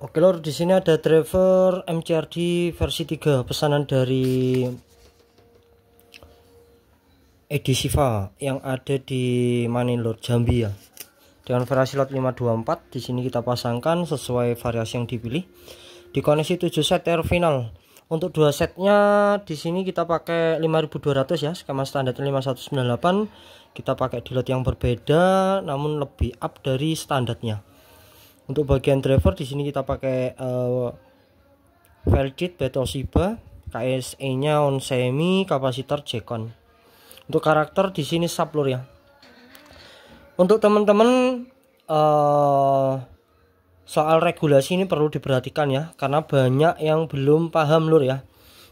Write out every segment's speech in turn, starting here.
Oke lor, di sini ada driver MCRD versi 3 pesanan dari Edi Siva yang ada di Manilor Jambi ya. Dengan variasi lot 524 di sini kita pasangkan sesuai variasi yang dipilih. Dikoneksi 7 set air final. Untuk 2 setnya di sini kita pakai 5200 ya, skema standar 5198. Kita pakai di lot yang berbeda namun lebih up dari standarnya. Untuk bagian driver di sini kita pakai Velkit Toshiba, KSE-nya on semi, kapasitor Jekon. Untuk karakter di sini sub lur ya. Untuk teman-teman soal regulasi ini perlu diperhatikan ya, karena banyak yang belum paham lur ya.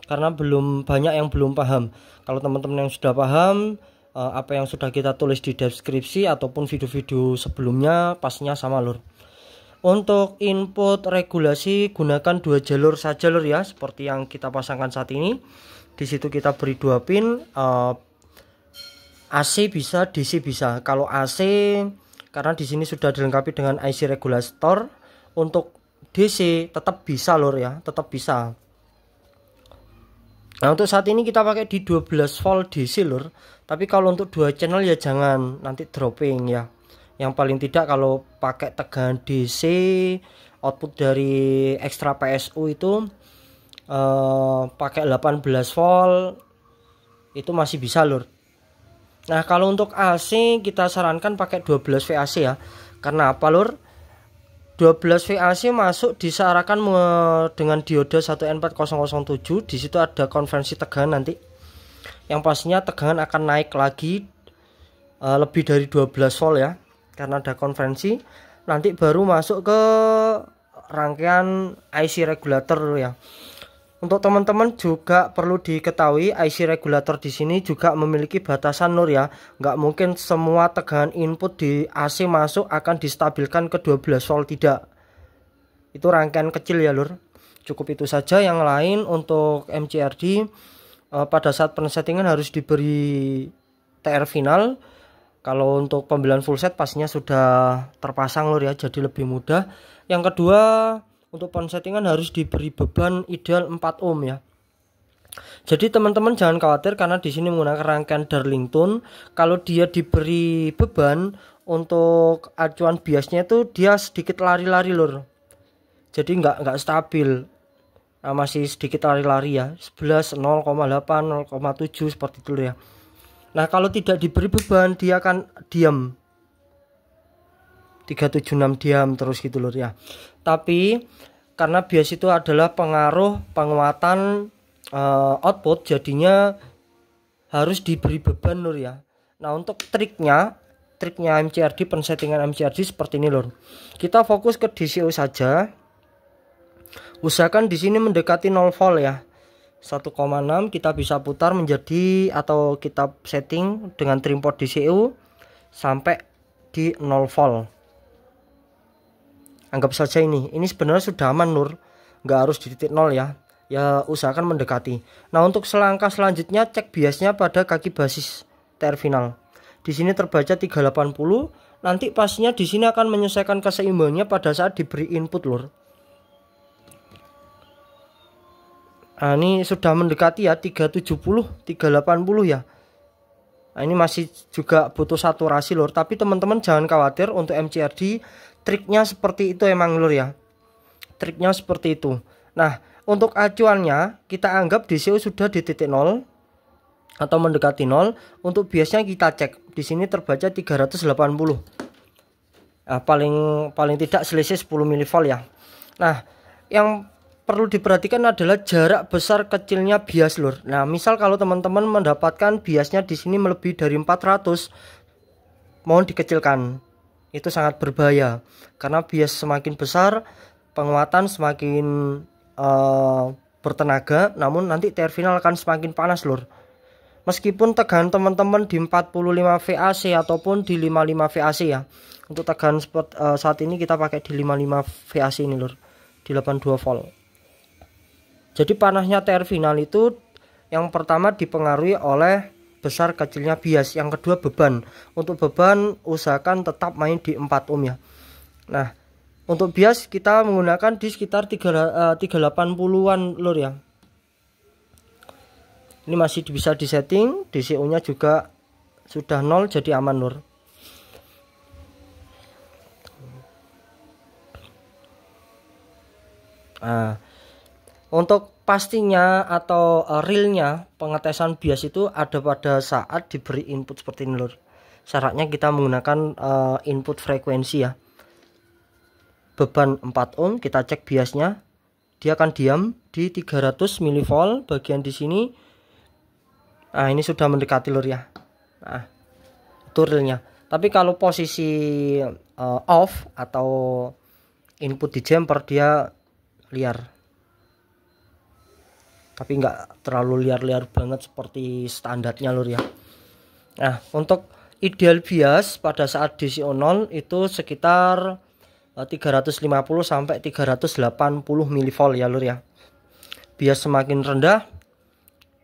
Banyak yang belum paham. Kalau teman-teman yang sudah paham, apa yang sudah kita tulis di deskripsi ataupun video-video sebelumnya pastinya sama lur. Untuk input regulasi gunakan 2 jalur saja lur ya, seperti yang kita pasangkan saat ini. Di situ kita beri 2 pin, AC bisa, DC bisa. Kalau AC karena di sini sudah dilengkapi dengan IC regulator. Untuk DC tetap bisa lur ya, tetap bisa. Nah, untuk saat ini kita pakai di 12 volt DC lur. Tapi kalau untuk 2 channel ya jangan, nanti dropping ya. Yang paling tidak kalau pakai tegangan DC, output dari ekstra PSU itu pakai 18 volt itu masih bisa lur. Nah, kalau untuk AC kita sarankan pakai 12 VAC ya. Karena apa lur? 12 VAC masuk disearahkan dengan dioda 1N4007. Di situ ada konversi tegangan nanti. Yang pastinya tegangan akan naik lagi lebih dari 12 volt ya. Karena ada konversi, nanti baru masuk ke rangkaian IC regulator ya. Untuk teman-teman juga perlu diketahui IC regulator di sini juga memiliki batasan lur ya. Nggak mungkin semua tegangan input di AC masuk akan distabilkan ke 12 volt, tidak. Itu rangkaian kecil ya lur. Cukup itu saja. Yang lain untuk MCRD pada saat pensettingan harus diberi TR final. Kalau untuk pembelian full set pastinya sudah terpasang lur ya, jadi lebih mudah. Yang kedua, untuk pensettingan harus diberi beban ideal 4 ohm ya. Jadi teman-teman jangan khawatir karena di sini menggunakan rangkaian Darlington. Kalau dia diberi beban untuk acuan biasnya itu dia sedikit lari-lari lur. Jadi nggak stabil. Nah, masih sedikit lari-lari ya. 11 0,8 0,7 seperti itu lur ya. Nah, kalau tidak diberi beban dia akan diam 376 diam terus gitu lur ya. Tapi karena bias itu adalah pengaruh penguatan output, jadinya harus diberi beban lur ya. Nah, untuk triknya MCRD, pensettingan MCRD seperti ini lur. Kita fokus ke DCO saja. Usahakan di sini mendekati 0 volt ya. 1,6 kita bisa putar menjadi, atau kita setting dengan trim port DCU sampai di 0 volt. Anggap saja ini sebenarnya sudah aman lur, nggak harus di titik 0 ya. Ya usahakan mendekati. Nah, untuk selangkah selanjutnya cek biasnya pada kaki basis TR final. Di sini terbaca 380. Nanti pastinya di sini akan menyesuaikan keseimbangannya pada saat diberi input lur. Nah, ini sudah mendekati ya 370, 380 ya. Nah, ini masih juga butuh saturasi lur. Tapi teman-teman jangan khawatir, untuk MCRD triknya seperti itu emang lur ya. Triknya seperti itu. Nah, untuk acuannya kita anggap DCO sudah di titik 0 atau mendekati 0. Untuk biasnya kita cek. Di sini terbaca 380. Nah, paling tidak selisih 10 mV ya. Nah, yang perlu diperhatikan adalah jarak besar kecilnya bias lur. Nah, misal kalau teman-teman mendapatkan biasnya di sini melebihi dari 400, mohon dikecilkan. Itu sangat berbahaya karena bias semakin besar, penguatan semakin bertenaga, namun nanti TR final akan semakin panas lur. Meskipun tegangan teman-teman di 45 VAC ataupun di 55 VAC ya. Untuk tegangan saat ini kita pakai di 55 VAC ini lur, di 82 volt. Jadi panasnya TR final itu yang pertama dipengaruhi oleh besar kecilnya bias, yang kedua beban. Untuk beban usahakan tetap main di 4 ohm ya. Nah, Untuk bias kita menggunakan di sekitar 380-an lur ya. Ini masih bisa disetting, DCO nya juga sudah 0 jadi aman lur. Nah, untuk pastinya atau realnya pengetesan bias itu ada pada saat diberi input seperti ini lur. Syaratnya kita menggunakan input frekuensi ya. Beban 4 ohm, kita cek biasnya. Dia akan diam di 300 mV bagian di sini. Nah, ini sudah mendekati lur ya. Nah, itu realnya. Tapi kalau posisi off atau input di jumper dia liar. Tapi nggak terlalu liar-liar banget seperti standarnya lur ya. Nah, untuk ideal bias pada saat DCO 0 itu sekitar 350 sampai 380 mV ya lur ya. Bias semakin rendah,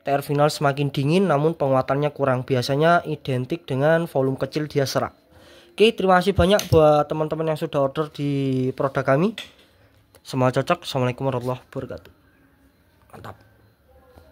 TR final semakin dingin namun penguatannya kurang. Biasanya identik dengan volume kecil dia serak. Oke, terima kasih banyak buat teman-teman yang sudah order di produk kami. Semoga cocok. Assalamualaikum warahmatullahi wabarakatuh. Mantap.